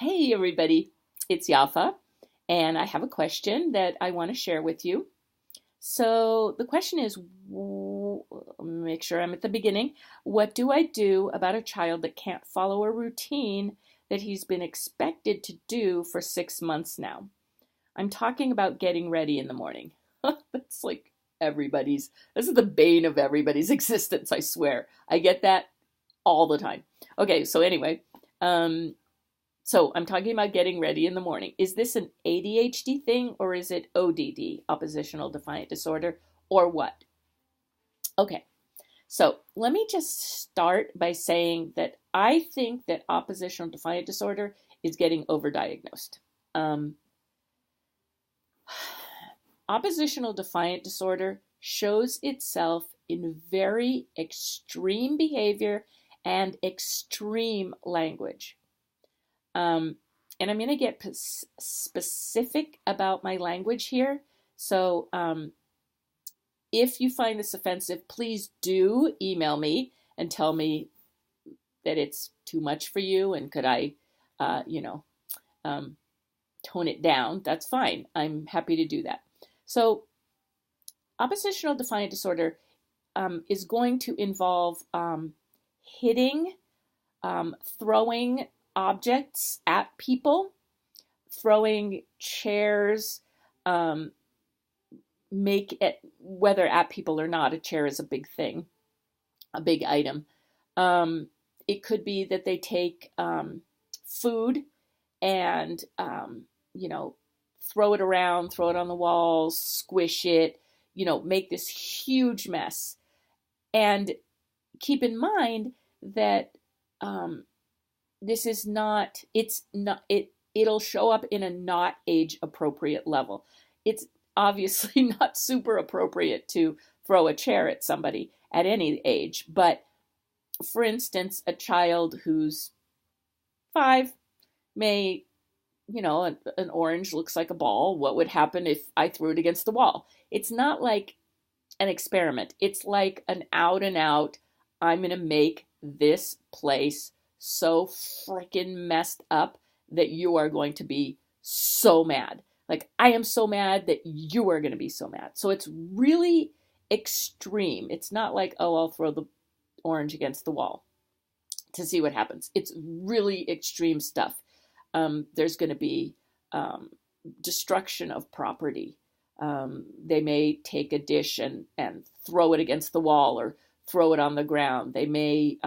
Hey, everybody, it's Yafa, and I have a question that I want to share with you. So, the question is make sure I'm at the beginning. What do I do about a child that can't follow a routine that he's been expected to do for 6 months now? I'm talking about getting ready in the morning. That's like this is the bane of everybody's existence, I swear. I get that all the time. Okay, so anyway, um, so I'm talking about getting ready in the morning. Is this an ADHD thing or is it ODD, oppositional defiant disorder, or what? Okay, so let me just start by saying that I think that oppositional defiant disorder is getting overdiagnosed. Um, Oppositional defiant disorder shows itself in very extreme behavior and extreme language. Um, and I'm going to get specific about my language here. So if you find this offensive, please do email me and tell me that it's too much for you and could I, uh, you know, um, tone it down. That's fine. I'm happy to do that. So oppositional defiant disorder is going to involve hitting, throwing objects at people, throwing chairs, um, make it, whether at people or not, a chair is a big thing, a big item. Um, it could be that they take food and, you know, throw it around, throw it on the walls, squish it, make this huge mess. And keep in mind that um, this is not, it's not, it'll show up in a not age appropriate level. It's obviously not super appropriate to throw a chair at somebody at any age, but for instance, a child who's 5 may, an orange looks like a ball. What would happen if I threw it against the wall? It's not like an experiment. It's like an out and out, I'm going to make this place so freaking messed up that you are going to be so mad. Like, I am so mad that you are going to be so mad. So it's really extreme. It's not like, oh, I'll throw the orange against the wall to see what happens. It's really extreme stuff. There's going to be destruction of property. They may take a dish and throw it against the wall or throw it on the ground. They may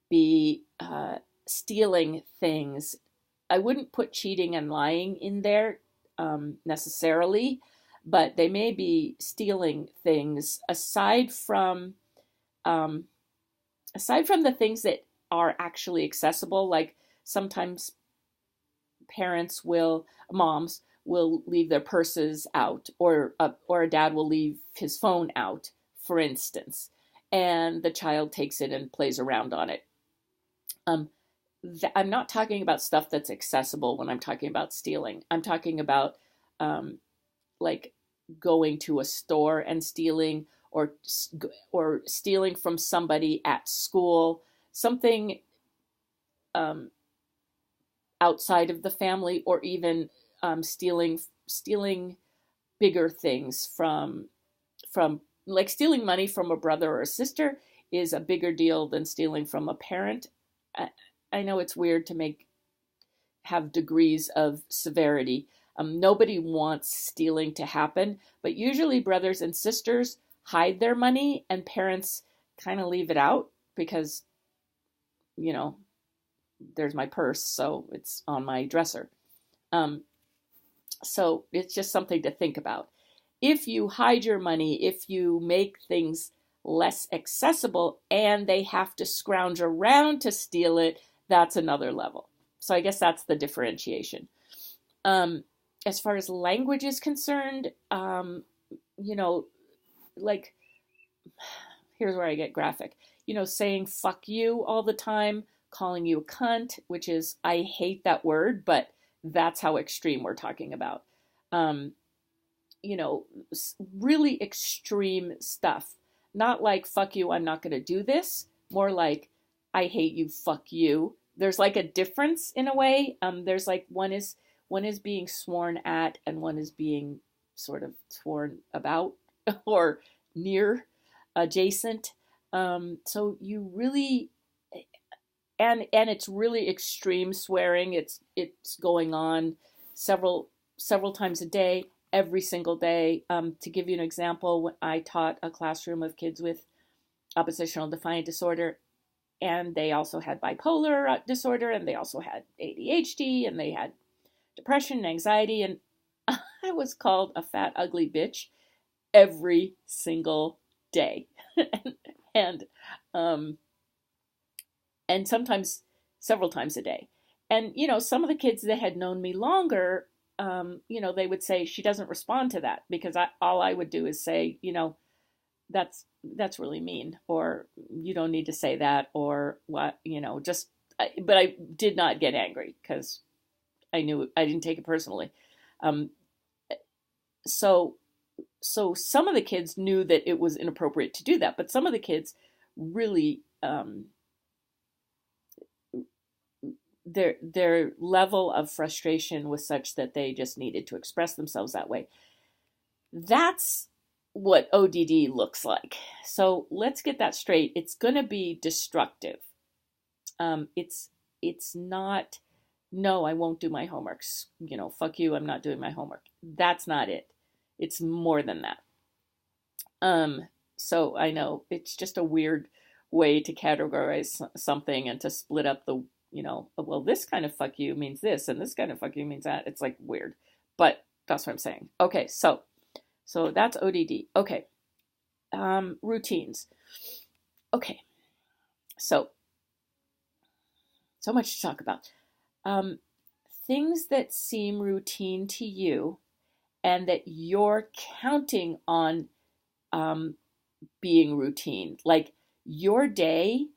be stealing things. I wouldn't put cheating and lying in there necessarily, but they may be stealing things um, aside from the things that are actually accessible. Like sometimes moms will leave their purses out, or a dad will leave his phone out, for instance, and the child takes it and plays around on it. Um, I'm not talking about stuff that's accessible when I'm talking about stealing. I'm talking about um, like going to a store and stealing, or stealing from somebody at school, something um, outside of the family, or even stealing bigger things from like stealing money from a brother or a sister is a bigger deal than stealing from a parent. I know it's weird to have degrees of severity. Nobody wants stealing to happen, but usually brothers and sisters hide their money and parents kind of leave it out because, you know, there's my purse, so it's on my dresser. Um, so it's just something to think about. If you hide your money, if you make things less accessible and they have to scrounge around to steal it, that's another level. So I guess that's the differentiation. As far as language is concerned, you know, like, here's where I get graphic. Saying fuck you all the time, calling you a cunt, which is, I hate that word, but that's how extreme we're talking about. Um, really extreme stuff. Not like, fuck you, I'm not going to do this. More like, I hate you, fuck you. there's like a difference in a way. There's like one is being sworn at and one is being sort of sworn about or near adjacent. So you really and it's really extreme swearing. It's going on several times a day, every single day. To give you an example, when I taught a classroom of kids with oppositional defiant disorder, and they also had bipolar disorder, and they also had ADHD, and they had depression and anxiety, and I was called a fat, ugly bitch every single day. and um, and sometimes several times a day. And, some of the kids that had known me longer, they would say, she doesn't respond to that, because all I would do is say, that's really mean, or you don't need to say that, or what, but I did not get angry because I knew I didn't take it personally. Um, so some of the kids knew that it was inappropriate to do that, but some of the kids really, their level of frustration was such that they just needed to express themselves that way. That's what ODD looks like. So let's get that straight. It's going to be destructive. It's not, no, I won't do my homeworks. Fuck you, I'm not doing my homework. That's not it. It's more than that. So I know it's just a weird way to categorize something and to split up the, well, this kind of fuck you means this, and this kind of fuck you means that. It's like weird, but that's what I'm saying. Okay, so that's ODD. Okay, routines. Okay, so much to talk about. Things that seem routine to you and that you're counting on being routine. Like your day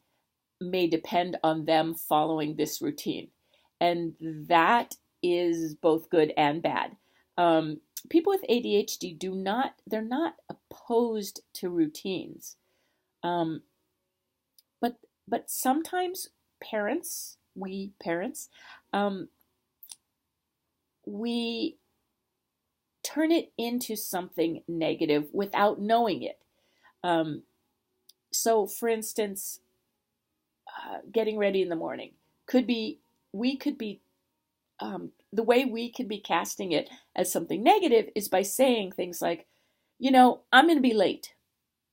may depend on them following this routine. And that is both good and bad. People with ADHD they're not opposed to routines. But sometimes we parents, we turn it into something negative without knowing it. So for instance, getting ready in the morning the way we could be casting it as something negative is by saying things like, I'm going to be late.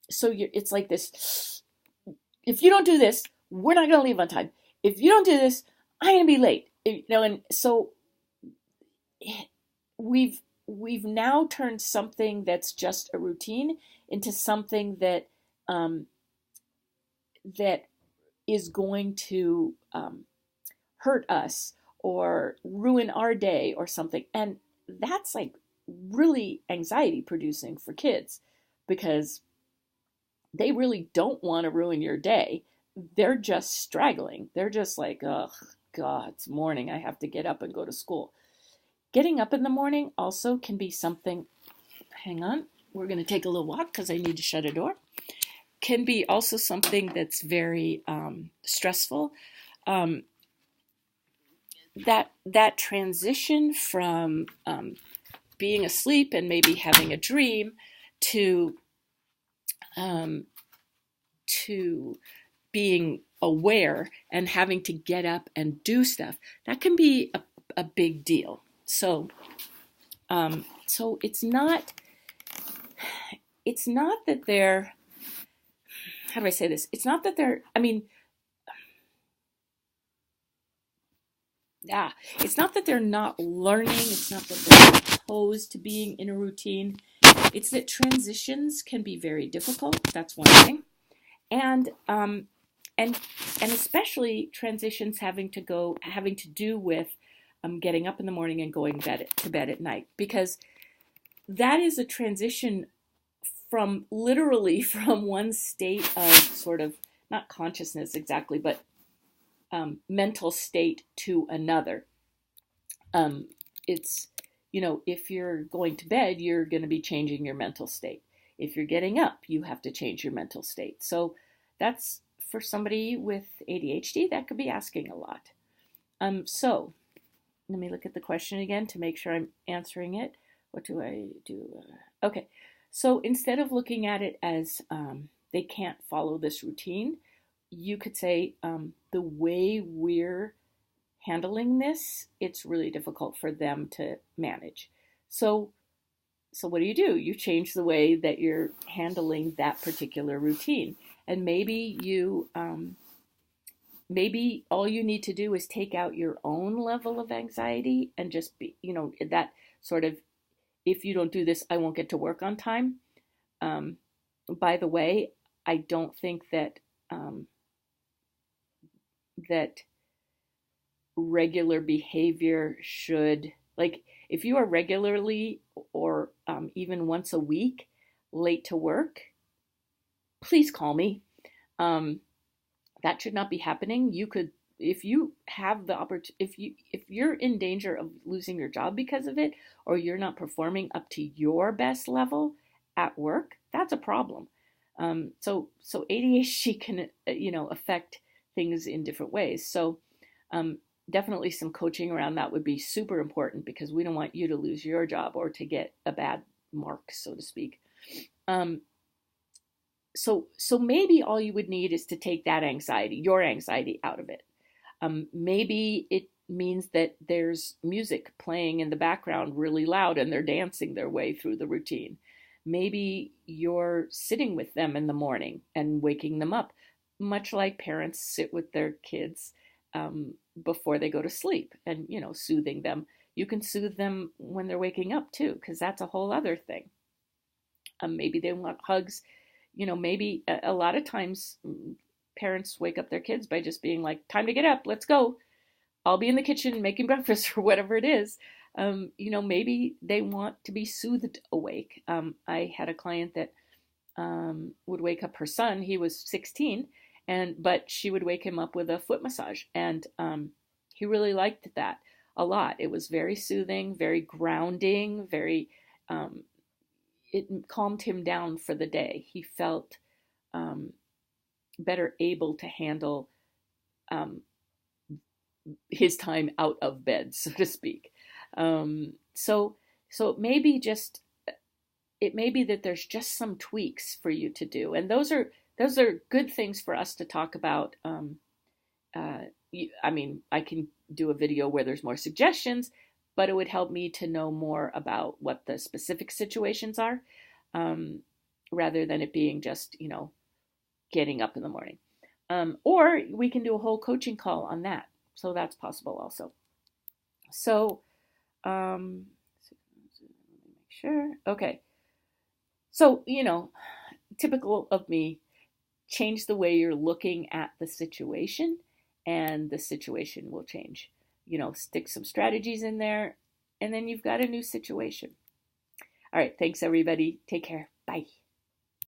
So it's like this, if you don't do this, we're not going to leave on time. If you don't do this, I'm going to be late. And so we've now turned something that's just a routine into something that that is going to hurt us or ruin our day or something. And that's like really anxiety producing for kids, because they really don't want to ruin your day. They're just straggling. They're just like, oh God, it's morning. I have to get up and go to school. Getting up in the morning also can be something, hang on, we're going to take a little walk because I need to shut a door. Can be also something that's very stressful. That transition from being asleep and maybe having a dream to being aware and having to get up and do stuff, that can be a big deal. So it's not that they're, how do I say this? It's not that they're, it's not that they're not learning. It's not that they're opposed to being in a routine. It's that transitions can be very difficult. That's one thing. And especially transitions having to do with getting up in the morning and going to bed at night, because that is a transition from one state of sort of, not consciousness exactly, but mental state to another. It's, if you're going to bed, you're going to be changing your mental state. If you're getting up, you have to change your mental state. So that's, for somebody with ADHD, that could be asking a lot. So let me look at the question again to make sure I'm answering it. What do I do? Okay. So instead of looking at it as they can't follow this routine, you could say the way we're handling this, it's really difficult for them to manage. So what do? You change the way that you're handling that particular routine. And maybe all you need to do is take out your own level of anxiety and just be, that sort of, if you don't do this, I won't get to work on time. By the way, I don't think that regular behavior should, like, if you are regularly or even once a week late to work, please call me. That should not be happening. You could, if you have the opportunity, if you're in danger of losing your job because of it, or you're not performing up to your best level at work, that's a problem. So ADHD can, affect things in different ways. So definitely some coaching around that would be super important, because we don't want you to lose your job or to get a bad mark, so to speak. So maybe all you would need is to take that anxiety, your anxiety, out of it. Maybe it means that there's music playing in the background really loud and they're dancing their way through the routine. Maybe you're sitting with them in the morning and waking them up, much like parents sit with their kids before they go to sleep and, soothing them. You can soothe them when they're waking up too, because that's a whole other thing. Maybe they want hugs. Maybe a lot of times parents wake up their kids by just being like, time to get up, let's go. I'll be in the kitchen making breakfast or whatever it is. Maybe they want to be soothed awake. I had a client that would wake up her son. He was 16, but she would wake him up with a foot massage. And he really liked that a lot. It was very soothing, very grounding, it calmed him down for the day. He felt better able to handle his time out of bed, so to speak. So it may be that there's just some tweaks for you to do, and those are good things for us to talk about. I can do a video where there's more suggestions, but it would help me to know more about what the specific situations are, rather than it being just, getting up in the morning. Or we can do a whole coaching call on that. So that's possible also. So, let me make sure. Okay. So, typical of me, change the way you're looking at the situation, and the situation will change. Stick some strategies in there, and then you've got a new situation. All right. Thanks, everybody. Take care. Bye.